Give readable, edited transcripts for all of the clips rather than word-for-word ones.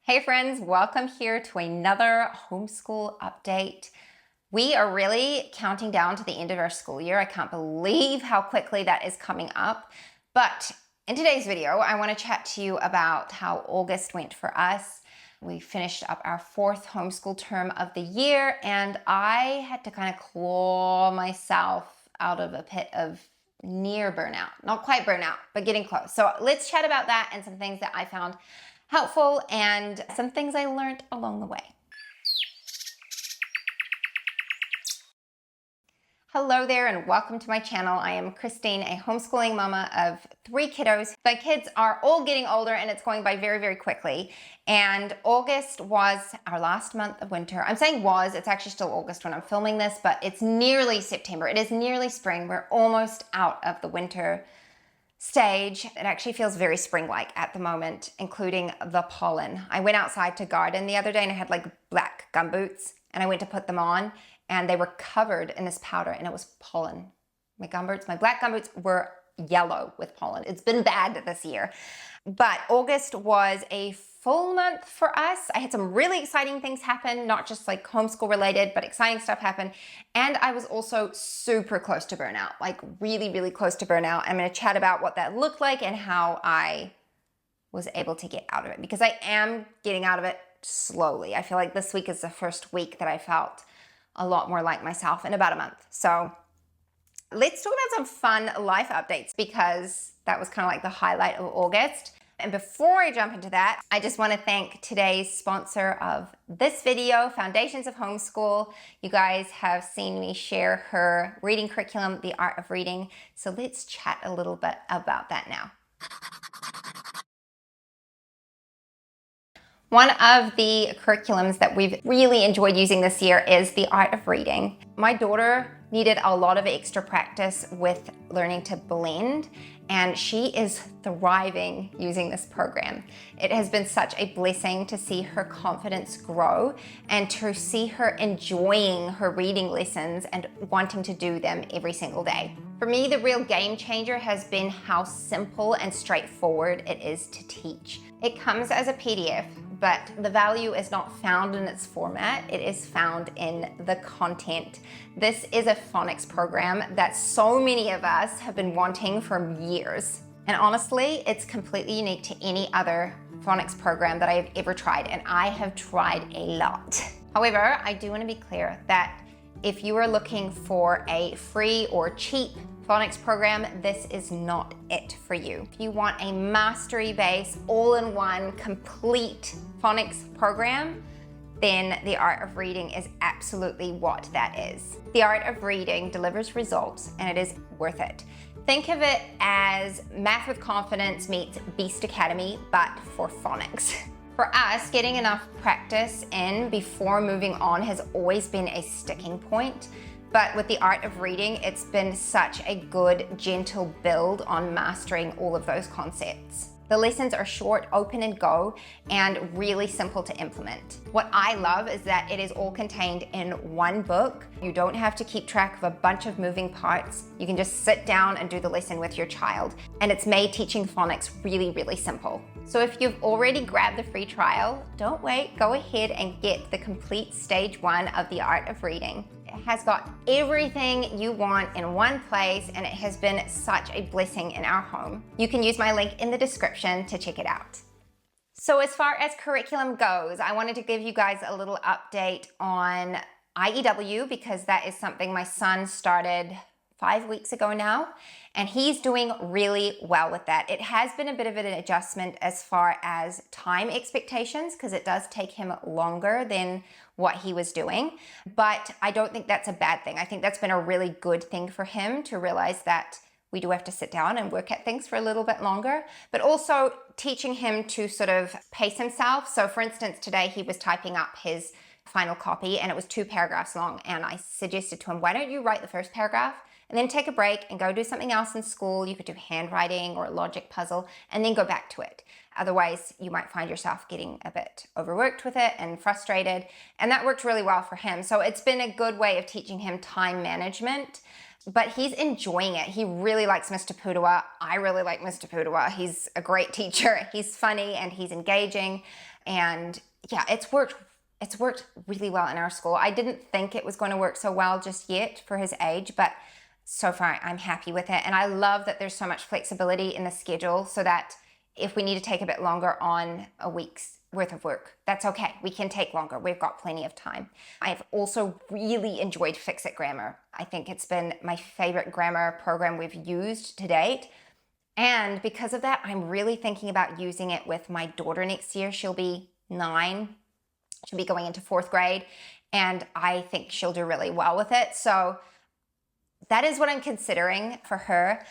Hey friends, welcome here to another homeschool update. We are really counting down to the end of our school year. I can't believe how quickly that is coming up. But in today's video, I want to chat to you about how August went for us. We finished up our fourth homeschool term of the year, and I had to kind of claw myself out of a pit of near burnout. Not quite burnout, but getting close. So let's chat about that and some things that I found helpful and some things I learned along the way. Hello there and welcome to my channel. I am Christine, a homeschooling mama of 3 kiddos. My kids are all getting older and it's going by very, very quickly. And August was our last month of winter. I'm saying was, it's actually still August when I'm filming this, but it's nearly September. It is nearly spring. We're almost out of the winter stage. It actually feels very spring-like at the moment, including the pollen. I went outside to garden the other day and I had like black gumboots and I went to put them on and they were covered in this powder and it was pollen. My black gumboots were yellow with pollen. It's been bad this year. But August was a full month for us. I had some really exciting things happen, not just like homeschool related, but exciting stuff happen. And I was also super close to burnout, like really, really close to burnout. I'm going to chat about what that looked like and how I was able to get out of it, because I am getting out of it slowly. I feel like this week is the first week that I felt a lot more like myself in about a month. So let's talk about some fun life updates, because that was kind of like the highlight of August. And before I jump into that, I just want to thank today's sponsor of this video, Foundations of Homeschool. You guys have seen me share her reading curriculum, The Art of Reading. So let's chat a little bit about that now. One of the curriculums that we've really enjoyed using this year is The Art of Reading. My daughter needed a lot of extra practice with learning to blend, and she is thriving using this program. It has been such a blessing to see her confidence grow and to see her enjoying her reading lessons and wanting to do them every single day. For me, the real game changer has been how simple and straightforward it is to teach. It comes as a PDF, but the value is not found in its format, it is found in the content. This is a phonics program that so many of us have been wanting for years. And honestly, it's completely unique to any other phonics program that I've ever tried, and I have tried a lot. However, I do want to be clear that if you are looking for a free or cheap phonics program, this is not it for you. If you want a mastery-based, all-in-one, complete phonics program, then The Art of Reading is absolutely what that is. The Art of Reading delivers results and it is worth it. Think of it as Math with Confidence meets Beast Academy, but for phonics. For us, getting enough practice in before moving on has always been a sticking point. But with The Art of Reading, it's been such a good, gentle build on mastering all of those concepts. The lessons are short, open and go, and really simple to implement. What I love is that it is all contained in one book. You don't have to keep track of a bunch of moving parts. You can just sit down and do the lesson with your child. And it's made teaching phonics really, really simple. So if you've already grabbed the free trial, don't wait, go ahead and get the complete stage 1 of The Art of Reading. It has got everything you want in one place, and it has been such a blessing in our home. You can use my link in the description to check it out. So as far as curriculum goes, I wanted to give you guys a little update on IEW, because that is something my son started 5 weeks ago now, and he's doing really well with that. It has been a bit of an adjustment as far as time expectations, because it does take him longer than what he was doing, but I don't think that's a bad thing. I think that's been a really good thing for him to realize that we do have to sit down and work at things for a little bit longer, but also teaching him to sort of pace himself. So for instance, today he was typing up his final copy and it was 2 paragraphs long, and I suggested to him, why don't you write the first paragraph and then take a break and go do something else in school. You could do handwriting or a logic puzzle and then go back to it. Otherwise, you might find yourself getting a bit overworked with it and frustrated. And that worked really well for him. So it's been a good way of teaching him time management, but he's enjoying it. He really likes Mr. Pudawa. I really like Mr. Pudawa. He's a great teacher. He's funny and he's engaging. And yeah, it's worked really well in our school. I didn't think it was going to work so well just yet for his age, but so far I'm happy with it. And I love that there's so much flexibility in the schedule so that if we need to take a bit longer on a week's worth of work, that's okay. We can take longer. We've got plenty of time. I've also really enjoyed Fix It Grammar. I think it's been my favorite grammar program we've used to date. And because of that, I'm really thinking about using it with my daughter next year. She'll be 9. She'll be going into 4th grade. And I think she'll do really well with it. So that is what I'm considering for her.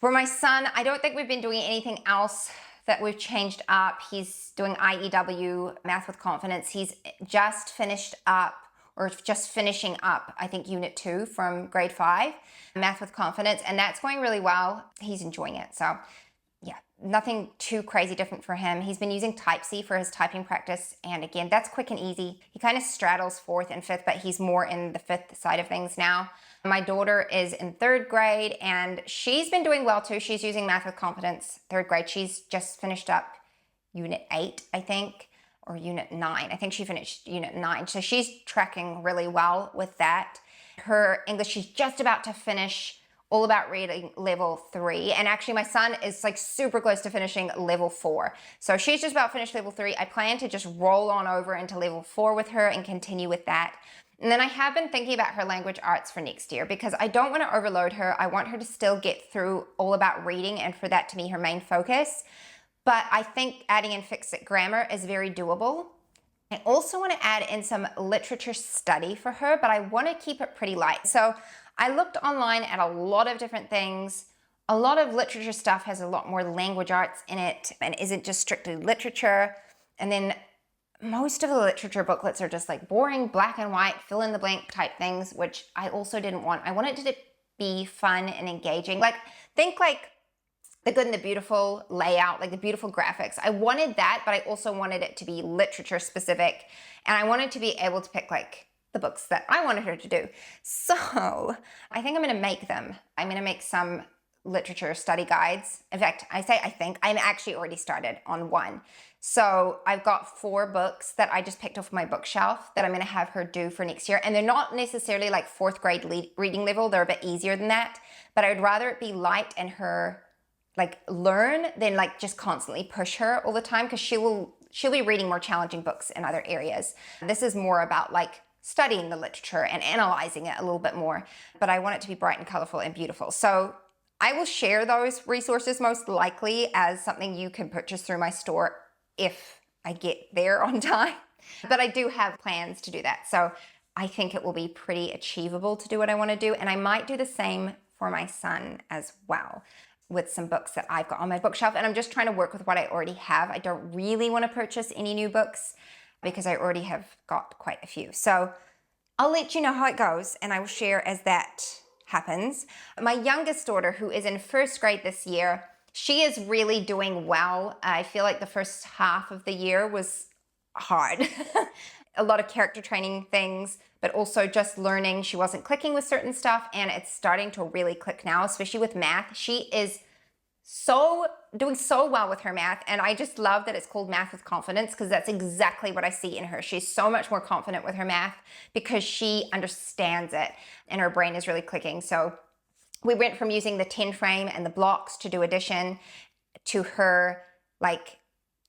For my son, I don't think we've been doing anything else that we've changed up. He's doing IEW Math with Confidence. He's just finished up, or just finishing up, I think, Unit 2 from grade 5, Math with Confidence, and that's going really well. He's enjoying it. So yeah, nothing too crazy different for him. He's been using Type C for his typing practice, and again, that's quick and easy. He kind of straddles 4th and 5th, but he's more in the 5th side of things now. My daughter is in 3rd grade, and she's been doing well too. She's using Math with Confidence, 3rd grade. She's just finished up Unit 8, I think, or Unit 9. I think she finished Unit 9. So she's tracking really well with that. Her English, she's just about to finish All About Reading level 3. And actually my son is like super close to finishing level 4. So she's just about finished level 3. I plan to just roll on over into level 4 with her and continue with that. And then I have been thinking about her language arts for next year because I don't want to overload her. I want her to still get through All About Reading and for that to be her main focus. But I think adding in Fix It Grammar is very doable. I also want to add in some literature study for her, but I want to keep it pretty light. So I looked online at a lot of different things. A lot of literature stuff has a lot more language arts in it and isn't just strictly literature. And then most of the literature booklets are just like boring, black and white, fill in the blank type things, which I also didn't want. I wanted it to be fun and engaging. Like, think like The Good and the Beautiful layout, like the beautiful graphics. I wanted that, but I also wanted it to be literature specific. And I wanted to be able to pick like the books that I wanted her to do. So I think I'm gonna make them. I'm gonna make some literature study guides. In fact, I think, I'm actually already started on one. So I've got 4 books that I just picked off my bookshelf that I'm gonna have her do for next year. And they're not necessarily like 4th grade reading level. They're a bit easier than that. But I would rather it be light and her like learn than like just constantly push her all the time, because she'll be reading more challenging books in other areas. This is more about like studying the literature and analyzing it a little bit more. But I want it to be bright and colorful and beautiful. So I will share those resources most likely as something you can purchase through my store if I get there on time. But I do have plans to do that. So I think it will be pretty achievable to do what I want to do. And I might do the same for my son as well with some books that I've got on my bookshelf. And I'm just trying to work with what I already have. I don't really want to purchase any new books because I already have got quite a few. So I'll let you know how it goes and I will share as that happens. My youngest daughter, who is in 1st grade this year, she is really doing well. I feel like the first half of the year was hard. A lot of character training things, but also just learning. She wasn't clicking with certain stuff and it's starting to really click now, especially with math. She is doing so well with her math, and I just love that it's called Math with Confidence because that's exactly what I see in her. She's so much more confident with her math because she understands it and her brain is really clicking. So we went from using the 10 frame and the blocks to do addition to her like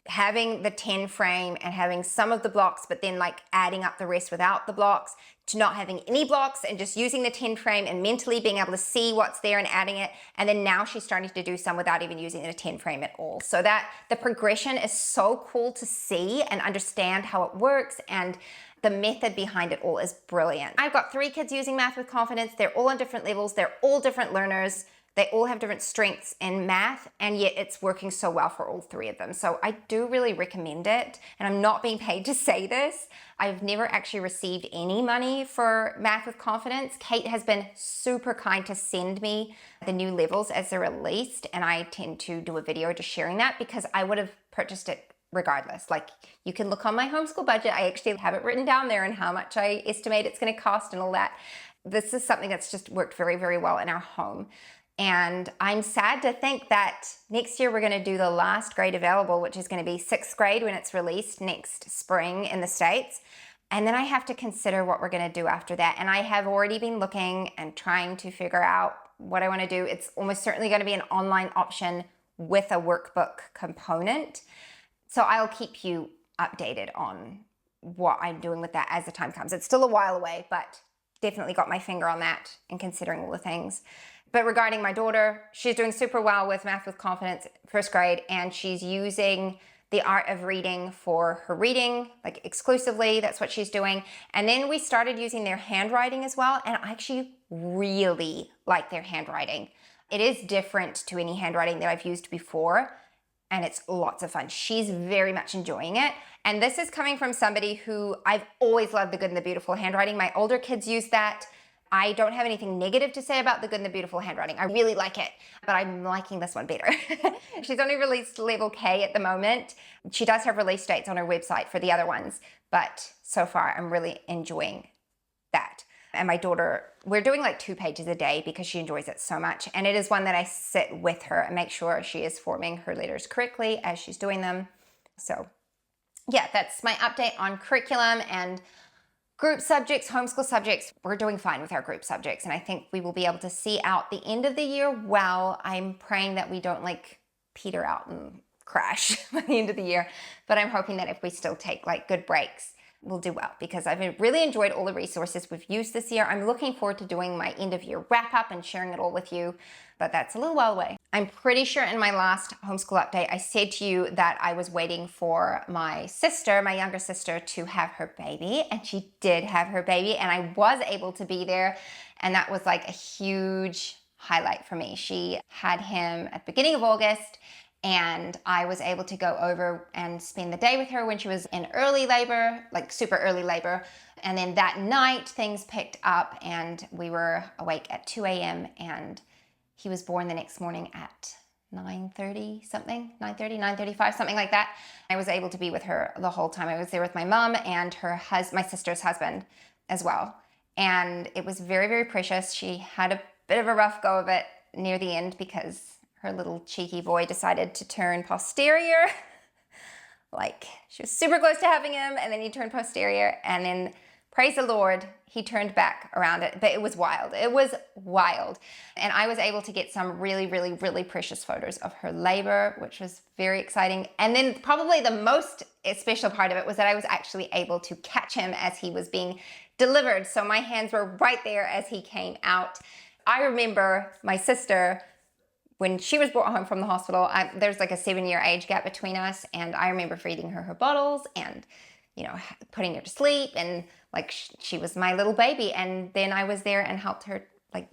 having the 10 frame and having some of the blocks, but then like adding up the rest without the blocks, to not having any blocks and just using the 10 frame and mentally being able to see what's there and adding it. And then now she's starting to do some without even using the 10 frame at all. So that the progression is so cool to see and understand how it works, and the method behind it all is brilliant. I've got 3 kids using Math with Confidence. They're all on different levels. They're all different learners. They all have different strengths in math, and yet it's working so well for all 3 of them. So I do really recommend it, and I'm not being paid to say this. I've never actually received any money for Math with Confidence. Kate has been super kind to send me the new levels as they're released, and I tend to do a video just sharing that because I would have purchased it regardless. Like, you can look on my homeschool budget. I actually have it written down there and how much I estimate it's going to cost and all that. This is something that's just worked very, very well in our home. And I'm sad to think that next year we're going to do the last grade available, which is going to be 6th grade when it's released next spring in the States. And then I have to consider what we're going to do after that. And I have already been looking and trying to figure out what I want to do. It's almost certainly going to be an online option with a workbook component. So I'll keep you updated on what I'm doing with that as the time comes. It's still a while away, but definitely got my finger on that and considering all the things. But regarding my daughter, she's doing super well with Math with Confidence, 1st grade, and she's using the art of reading for her reading, like exclusively. That's what she's doing. And then we started using their handwriting as well, and I actually really like their handwriting. It is different to any handwriting that I've used before, and it's lots of fun. She's very much enjoying it. And this is coming from somebody who I've always loved the Good and the Beautiful handwriting. My older kids use that. I don't have anything negative to say about the Good and the Beautiful handwriting. I really like it, but I'm liking this one better. She's only released level K at the moment. She does have release dates on her website for the other ones, but so far I'm really enjoying that. And my daughter, we're doing like 2 pages a day because she enjoys it so much. And it is one that I sit with her and make sure she is forming her letters correctly as she's doing them. So yeah, that's my update on curriculum and group subjects, homeschool subjects. We're doing fine with our group subjects, and I think we will be able to see out the end of the year well. I'm praying that we don't like peter out and crash by the end of the year, but I'm hoping that if we still take like good breaks, we'll do well, because I've really enjoyed all the resources we've used this year. I'm looking forward to doing my end of year wrap up and sharing it all with you, but that's a little while away. I'm pretty sure in my last homeschool update, I said to you that I was waiting for my sister, my younger sister, to have her baby, and she did have her baby, and I was able to be there, and that was like a huge highlight for me. She had him at the beginning of August, and I was able to go over and spend the day with her when she was in early labor, like super early labor. And then that night things picked up and we were awake at 2 a.m. and he was born the next morning at 9:30 something, 9:30, 9:35, something like that. I was able to be with her the whole time. I was there with my mom and my sister's husband as well. And it was very, very precious. She had a bit of a rough go of it near the end because her little cheeky boy decided to turn posterior. Like, she was super close to having him, and then he turned posterior, and then, praise the Lord, he turned back around it. But it was wild. It was wild. And I was able to get some really, really, really precious photos of her labor, which was very exciting. And then probably the most special part of it was that I was actually able to catch him as he was being delivered. So my hands were right there as he came out. I remember my sister, when she was brought home from the hospital, there's like a 7-year age gap between us, and I remember feeding her bottles and, you know, putting her to sleep, and like she was my little baby. And then I was there and helped her, like,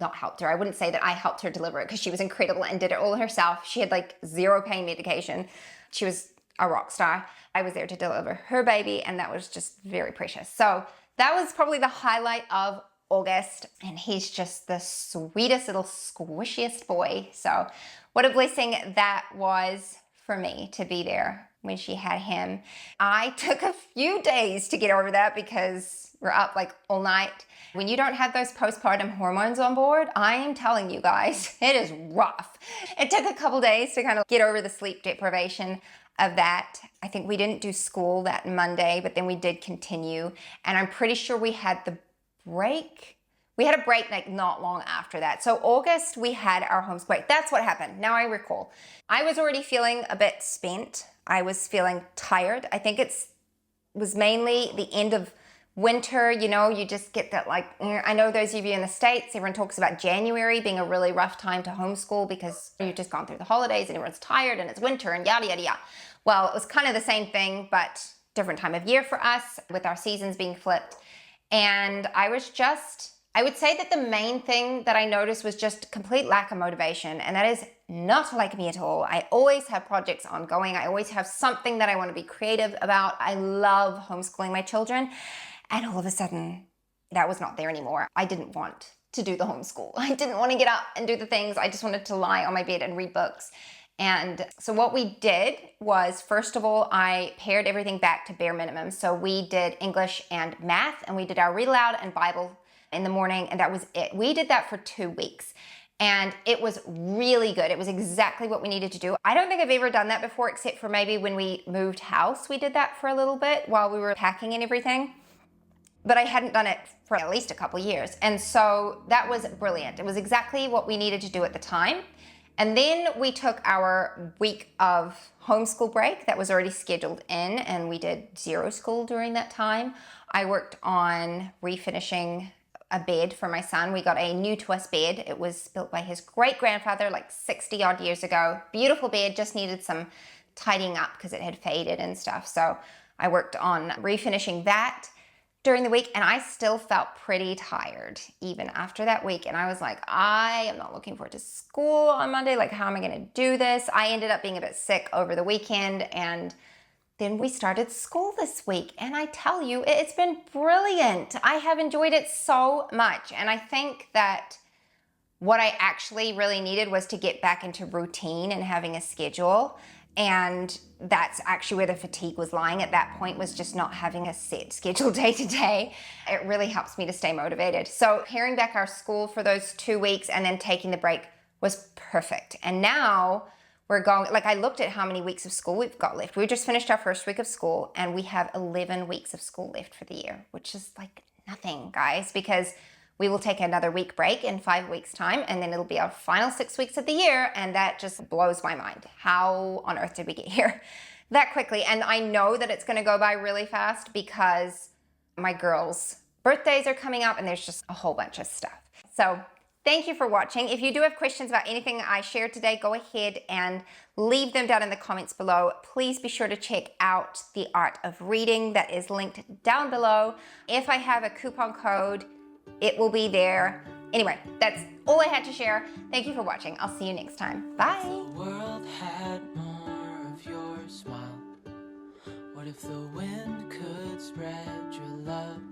not helped her. I wouldn't say that I helped her deliver it because she was incredible and did it all herself. She had like 0 pain medication. She was a rock star. I was there to deliver her baby, and that was just very precious. So that was probably the highlight of August, and he's just the sweetest little squishiest boy. So what a blessing that was for me to be there when she had him. I took a few days to get over that because we're up like all night. When you don't have those postpartum hormones on board, I am telling you guys, it is rough. It took a couple days to kind of get over the sleep deprivation of that. I think we didn't do school that Monday, but then we did continue, and I'm pretty sure we had the break. We had a break like not long after that. So August, we had our homeschool break. That's what happened. Now I recall. I was already feeling a bit spent. I was feeling tired. I think it was mainly the end of winter. You know, you just get that like, I know those of you in the States, everyone talks about January being a really rough time to homeschool because you've just gone through the holidays and everyone's tired and it's winter and yada, yada, yada. Well, it was kind of the same thing, but different time of year for us with our seasons being flipped. And I would say that the main thing that I noticed was just complete lack of motivation. And that is not like me at all. I always have projects ongoing. I always have something that I want to be creative about. I love homeschooling my children. And all of a sudden, that was not there anymore. I didn't want to do the homeschool. I didn't want to get up and do the things. I just wanted to lie on my bed and read books. And so what we did was, first of all, I pared everything back to bare minimum. So we did English and math, and we did our read aloud and Bible in the morning, and that was it. We did that for 2 weeks. And it was really good. It was exactly what we needed to do. I don't think I've ever done that before, except for maybe when we moved house, we did that for a little bit while we were packing and everything. But I hadn't done it for at least a couple years. And so that was brilliant. It was exactly what we needed to do at the time. And then we took our week of homeschool break that was already scheduled in, and we did zero school during that time. I worked on refinishing a bed for my son. We got a new to us bed. It was built by his great grandfather like 60 odd years ago. Beautiful bed, just needed some tidying up because it had faded and stuff. So I worked on refinishing that during the week, and I still felt pretty tired even after that week. And I was like, I am not looking forward to school on Monday. Like, how am I going to do this? I ended up being a bit sick over the weekend, and then we started school this week, and I tell you, it's been brilliant. I have enjoyed it so much, and I think that what I actually really needed was to get back into routine and having a schedule, and that's actually where the fatigue was lying at that point, was just not having a set schedule day to day. It really helps me to stay motivated. So paring back our school for those 2 weeks and then taking the break was perfect. And now we're going, like, I looked at how many weeks of school we've got left. We just finished our first week of school, and we have 11 weeks of school left for the year, which is like nothing, guys, because we will take another week break in 5 weeks' time, and then it'll be our final 6 weeks of the year, and that just blows my mind. How on earth did we get here that quickly? And I know that it's gonna go by really fast because my girls' birthdays are coming up, and there's just a whole bunch of stuff. So thank you for watching. If you do have questions about anything I shared today, go ahead and leave them down in the comments below. Please be sure to check out The Art of Reading. That is linked down below. If I have a coupon code, it will be there. Anyway, that's all I had to share. Thank you for watching. I'll see you next time. Bye. The world had more of your smile. What if the wind could spread your love